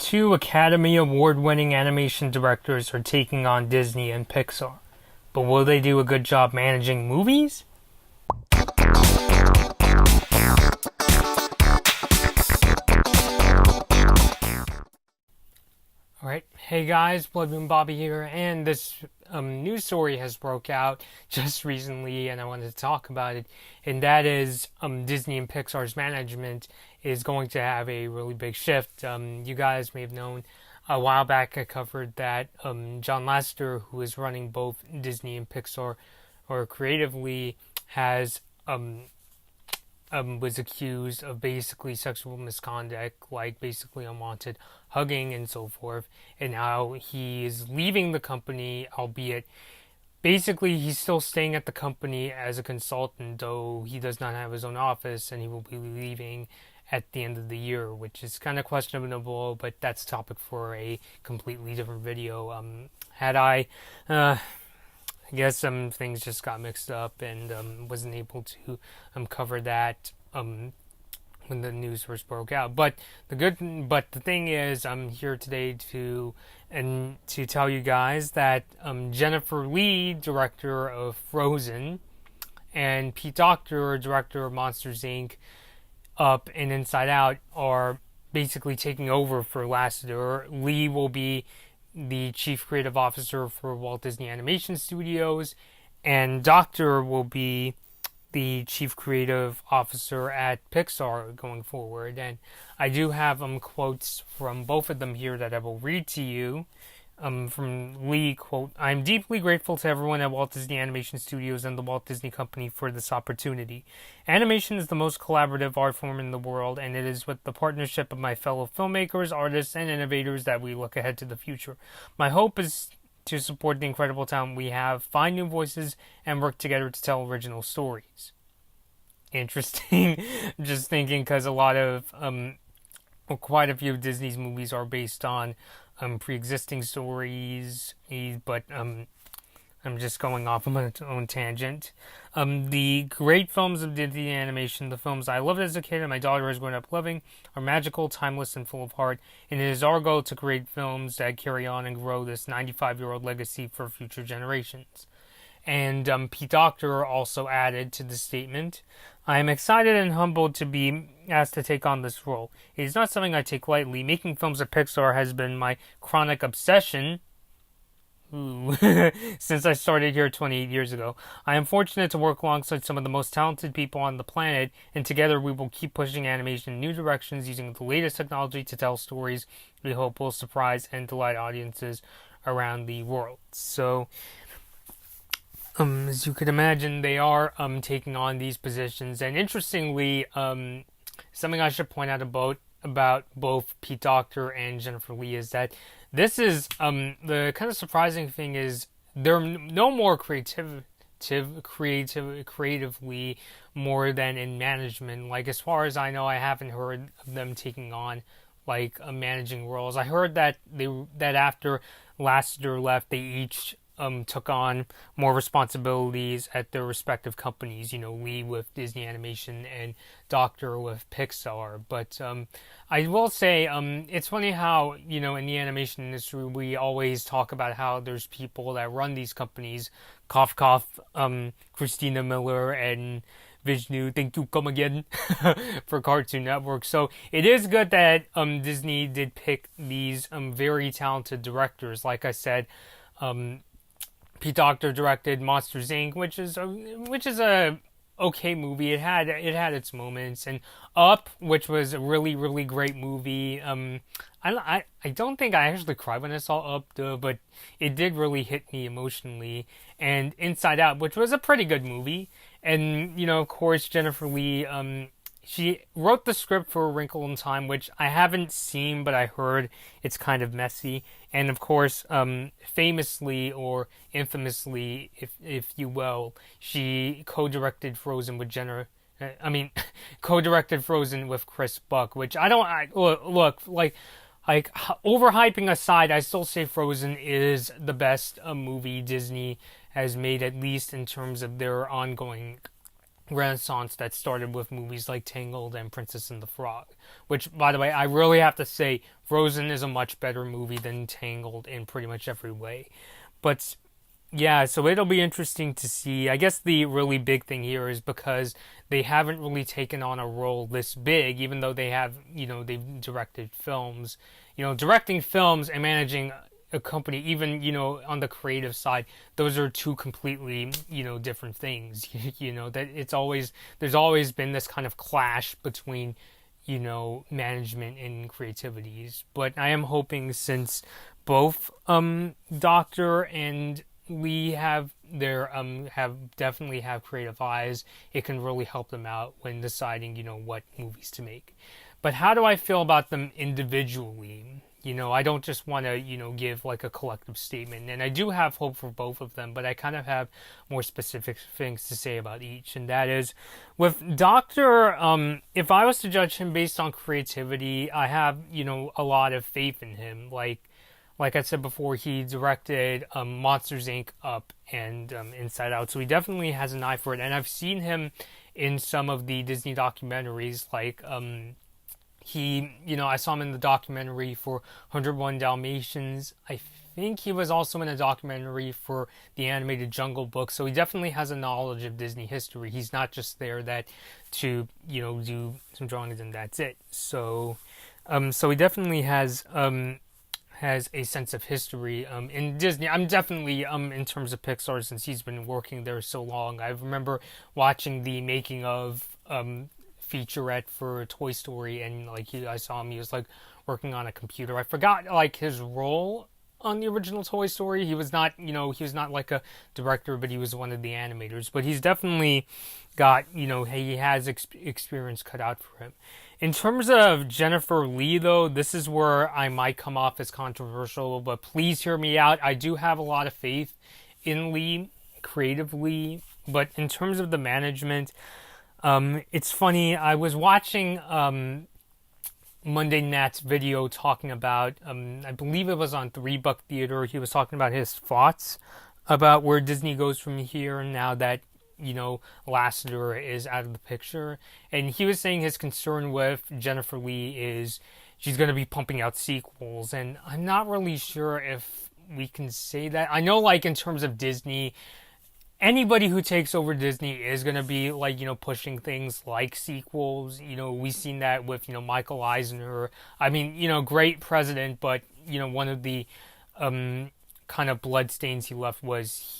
Two Academy Award-winning animation directors are taking on Disney and Pixar. But will they do a good job managing movies? Alright, hey guys, Bloodmoon Bobby here, and this news story has broke out just recently, and I wanted to talk about it, and that is Disney and Pixar's management is going to have a really big shift. You guys may have known a while back I covered that John Lasseter, who is running both Disney and Pixar, or creatively, has was accused of basically sexual misconduct, like basically unwanted hugging and so forth, and now he is leaving the company, albeit basically he's still staying at the company as a consultant, though he does not have his own office, and he will be leaving at the end of the year, which is kind of questionable, but that's a topic for a completely different video. I guess some things just got mixed up and wasn't able to cover that when the news first broke out. But the thing is, I'm here today to tell you guys that Jennifer Lee, director of Frozen, and Pete Docter, director of Monsters Inc., Up and Inside Out, are basically taking over for Lasseter. Lee will be the chief creative officer for Walt Disney Animation Studios, and Docter will be the chief creative officer at Pixar going forward. And I do have quotes from both of them here that I will read to you. From Lee, quote, "I'm deeply grateful to everyone at Walt Disney Animation Studios and the Walt Disney Company for this opportunity. Animation is the most collaborative art form in the world, and it is with the partnership of my fellow filmmakers, artists, and innovators that we look ahead to the future. My hope is to support the incredible talent we have, find new voices, and work together to tell original stories." Interesting. Just thinking, because a lot of quite a few of Disney's movies are based on pre-existing stories, but I'm just going off on my own tangent. The great films of Disney animation, the films I loved as a kid and my daughter has grown up loving, are magical, timeless, and full of heart, and it is our goal to create films that carry on and grow this 95-year-old legacy for future generations. And Pete Docter also added to the statement, "I am excited and humbled to be asked to take on this role. It is not something I take lightly. Making films at Pixar has been my chronic obsession since I started here 28 years ago. I am fortunate to work alongside some of the most talented people on the planet, and together we will keep pushing animation in new directions using the latest technology to tell stories we hope will surprise and delight audiences around the world." So, as you could imagine, they are taking on these positions. And interestingly, something I should point out about both Pete Docter and Jennifer Lee is that this is the kind of surprising thing is they're no more creatively more than in management. Like, as far as I know, I haven't heard of them taking on like managing roles. I heard that that after Lasseter left, they each took on more responsibilities at their respective companies, Lee with Disney Animation and Docter with Pixar. But I will say, it's funny how, in the animation industry, we always talk about how there's people that run these companies, cough, cough, Christina Miller and Vishnu, thank you, come again, for Cartoon Network. So it is good that Disney did pick these very talented directors. Like I said, Pete Docter directed Monsters Inc., which is a okay movie. It had its moments, and Up, which was a really, really great movie. I don't think I actually cried when I saw Up, though, but it did really hit me emotionally. And Inside Out, which was a pretty good movie, and of course Jennifer Lee. She wrote the script for A Wrinkle in Time, which I haven't seen, but I heard it's kind of messy. And of course, famously or infamously, if you will, she co-directed Frozen with co-directed Frozen with Chris Buck, which look like overhyping aside, I still say Frozen is the best movie Disney has made, at least in terms of their ongoing renaissance that started with movies like Tangled and Princess and the Frog. Which, by the way, I really have to say, Frozen is a much better movie than Tangled in pretty much every way. But yeah, so it'll be interesting to see. I guess the really big thing here is because they haven't really taken on a role this big, even though they have, they've directed films. Directing films and managing a company, even, on the creative side, those are two completely, different things. That there's always been this kind of clash between, management and creativities. But I am hoping, since both Docter and Lee definitely have creative eyes, it can really help them out when deciding, what movies to make. But how do I feel about them individually? I don't just want to, give like a collective statement. And I do have hope for both of them, but I kind of have more specific things to say about each. And that is, with Doctor, if I was to judge him based on creativity, I have, a lot of faith in him. Like I said before, he directed Monsters, Inc., Up, and Inside Out. So he definitely has an eye for it. And I've seen him in some of the Disney documentaries, like I saw him in the documentary for 101 Dalmatians. I think he was also in a documentary for the animated Jungle Book. So he definitely has a knowledge of Disney history. He's not just there to do some drawings and that's it. So he definitely has a sense of history in Disney. I'm definitely in terms of Pixar, since he's been working there so long. I remember watching the making of featurette for Toy Story, and I saw him, he was working on a computer. I forgot his role on the original Toy Story. He was not like a director, but he was one of the animators. But he's definitely got, he has experience cut out for him. In terms of Jennifer Lee, though, this is where I might come off as controversial, but please hear me out. I do have a lot of faith in Lee, creatively, but in terms of the management, it's funny. I was watching Monday Nat's video talking about, I believe it was on 3 Buck Theater. He was talking about his thoughts about where Disney goes from here now that, Lasseter is out of the picture. And he was saying his concern with Jennifer Lee is she's going to be pumping out sequels. And I'm not really sure if we can say that. I know, in terms of Disney, anybody who takes over Disney is going to be pushing things like sequels. We've seen that with, Michael Eisner. I mean, great president, but, one of the kind of bloodstains he left was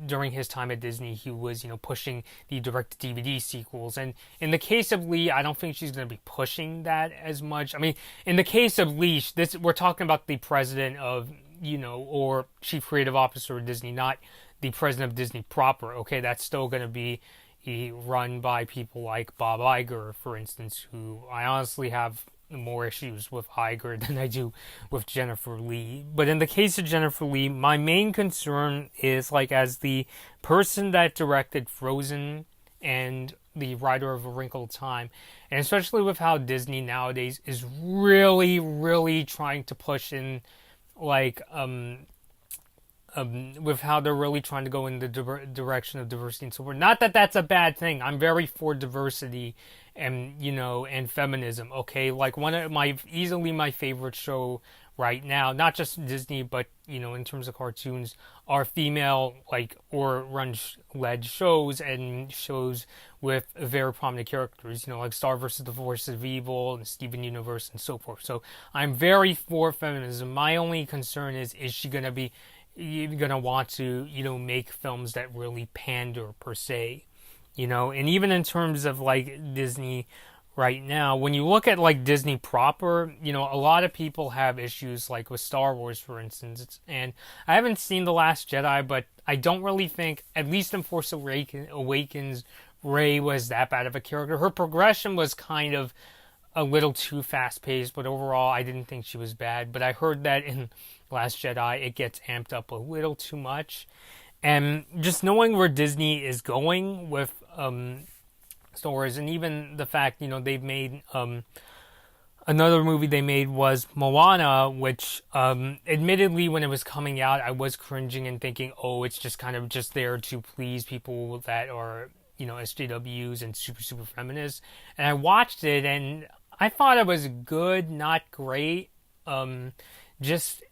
during his time at Disney, he was, pushing the direct-to-DVD sequels. And in the case of Lee, I don't think she's going to be pushing that as much. I mean, in the case of Lee, we're talking about the president of, or chief creative officer of Disney, not the president of Disney proper. Okay, that's still going to be run by people like Bob Iger, for instance, who I honestly have more issues with Iger than I do with Jennifer Lee. But in the case of Jennifer Lee, my main concern is, as the person that directed Frozen and the writer of A Wrinkle of Time, and especially with how Disney nowadays is really, really trying to push in, with how they're really trying to go in the direction of diversity and so forth. Not that that's a bad thing. I'm very for diversity and, and feminism, okay? One of easily my favorite show right now, not just Disney, but, in terms of cartoons, are female, or led shows, and shows with very prominent characters, like Star vs. the Forces of Evil and Steven Universe and so forth. So I'm very for feminism. My only concern is she going to be you're going to want to, make films that really pander, per se, and even in terms of, Disney right now, when you look at, Disney proper, a lot of people have issues, with Star Wars, for instance, and I haven't seen The Last Jedi, but I don't really think, at least in Force Awakens, Rey was that bad of a character. Her progression was kind of a little too fast-paced, but overall, I didn't think she was bad. But I heard that in Last Jedi, it gets amped up a little too much. And just knowing where Disney is going with Star Wars, and even the fact, they've made another movie they made was Moana, which admittedly, when it was coming out, I was cringing and thinking, oh, it's just kind of just there to please people that are, SJWs and super feminist. And I watched it and I thought it was good, not great. Just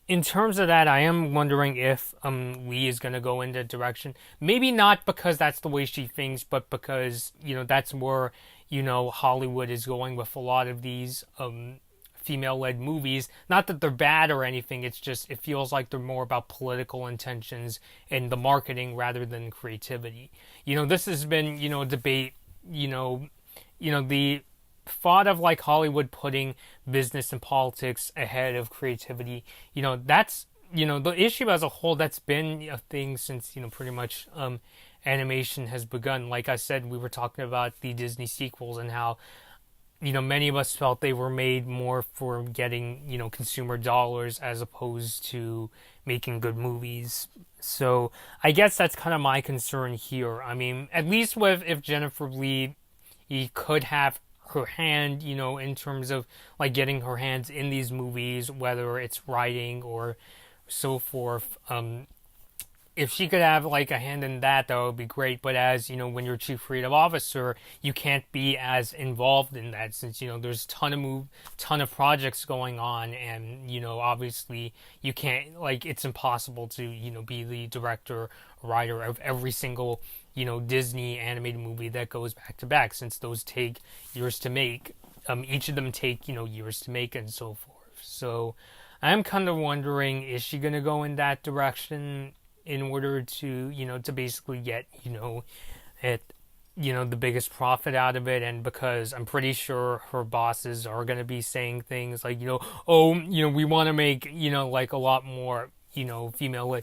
in terms of that, I am wondering if Lee is going to go in that direction. Maybe not because that's the way she thinks, but because that's where Hollywood is going with a lot of these female-led movies. Not that they're bad or anything. It's just it feels like they're more about political intentions and the marketing rather than creativity. This has been a debate. The thought of like Hollywood putting business and politics ahead of creativity, that's the issue as a whole. That's been a thing since pretty much animation has begun. Like I said, we were talking about the Disney sequels and how many of us felt they were made more for getting consumer dollars as opposed to making good movies. So I guess that's kind of my concern here. I mean, at least with if Jennifer Lee could have her hand, in terms of like getting her hands in these movies, whether it's writing or so forth. If she could have like a hand in that, that would be great. But as when you're chief creative officer, you can't be as involved in that since there's ton of projects going on, and obviously you can't it's impossible to be the director, writer of every single Disney animated movie that goes back to back, since those take years to make. Each of them take years to make and so forth. So I'm kind of wondering, is she going to go in that direction in order to to basically get the biggest profit out of it? And because I'm pretty sure her bosses are going to be saying things like we want to make like a lot more female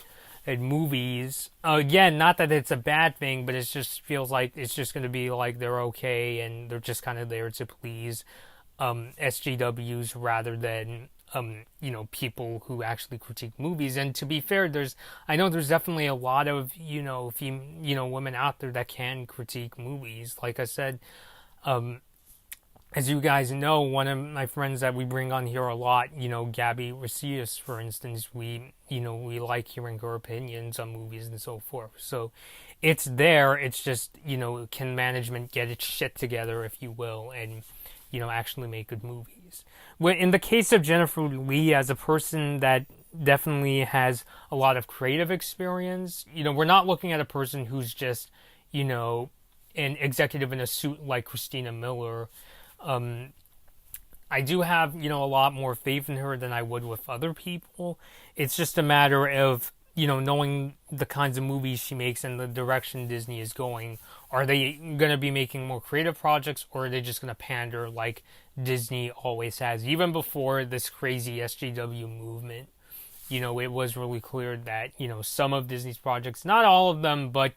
movies. Again, not that it's a bad thing, but it just feels like it's just going to be like they're okay and they're just kind of there to please SJWs rather than people who actually critique movies. And to be fair, I know there's definitely a lot of women out there that can critique movies. Like I said, as you guys know, one of my friends that we bring on here a lot, Gabby Recius, for instance, we like hearing her opinions on movies and so forth. So it's there. It's just, can management get its shit together, if you will, and, actually make good movies. In the case of Jennifer Lee, as a person that definitely has a lot of creative experience, we're not looking at a person who's just, an executive in a suit like Christina Miller. I do have, a lot more faith in her than I would with other people. It's just a matter of, knowing the kinds of movies she makes and the direction Disney is going. Are they going to be making more creative projects, or are they just going to pander like Disney always has? Even before this crazy SJW movement, it was really clear that, some of Disney's projects, not all of them, but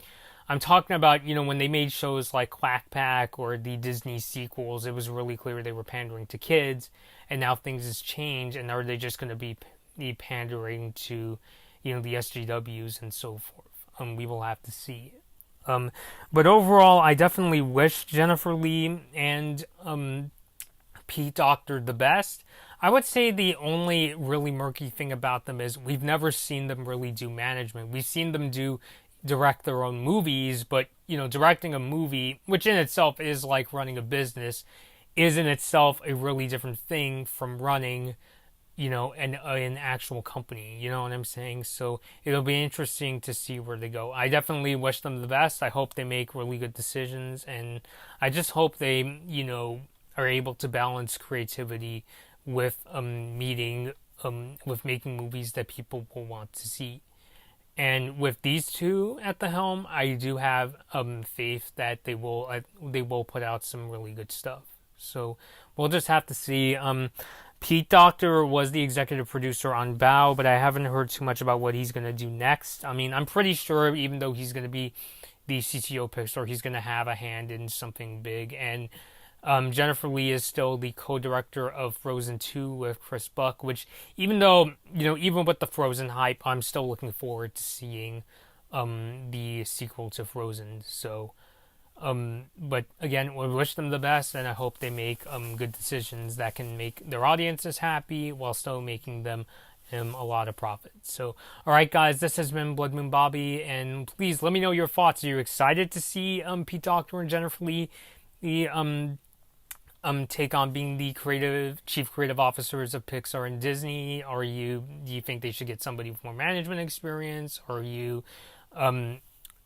I'm talking about, when they made shows like Quack Pack or the Disney sequels, it was really clear they were pandering to kids, and now things has changed, and are they just going to be pandering to, the SJWs and so forth? We will have to see. But overall, I definitely wish Jennifer Lee and Pete Docter the best. I would say the only really murky thing about them is we've never seen them really do management. We've seen them direct their own movies, but directing a movie, which in itself is like running a business, is in itself a really different thing from running an actual company. You know what I'm saying? So it'll be interesting to see where they go. I definitely wish them the best. I hope they make really good decisions, and I just hope they are able to balance creativity with making movies that people will want to see. And with these two at the helm, I do have faith that they will put out some really good stuff. So we'll just have to see. Pete Docter was the executive producer on Bow, but I haven't heard too much about what he's going to do next. I mean, I'm pretty sure even though he's going to be the CTO Pixar, he's going to have a hand in something big. And Jennifer Lee is still the co-director of Frozen 2 with Chris Buck, which even though, even with the Frozen hype, I'm still looking forward to seeing the sequel to Frozen. So, but again, we wish them the best, and I hope they make good decisions that can make their audiences happy while still making them him a lot of profit. So, all right, guys, this has been Blood Moon Bobby, and please let me know your thoughts. Are you excited to see Pete Docter and Jennifer Lee take on being the chief creative officers of Pixar and Disney? Do you think they should get somebody with more management experience?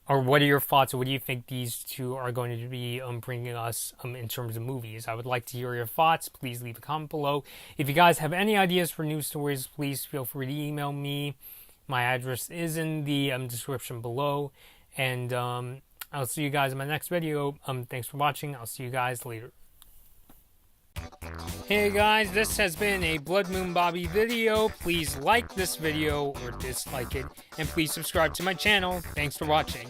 Or what are your thoughts? What do you think these two are going to be bringing us in terms of movies? I would like to hear your thoughts. Please leave a comment below. If you guys have any ideas for news stories, please feel free to email me. My address is in the description below. And I'll see you guys in my next video. Thanks for watching. I'll see you guys later. Hey guys, this has been a Blood Moon Bobby video. Please like this video or dislike it, and please subscribe to my channel. Thanks for watching.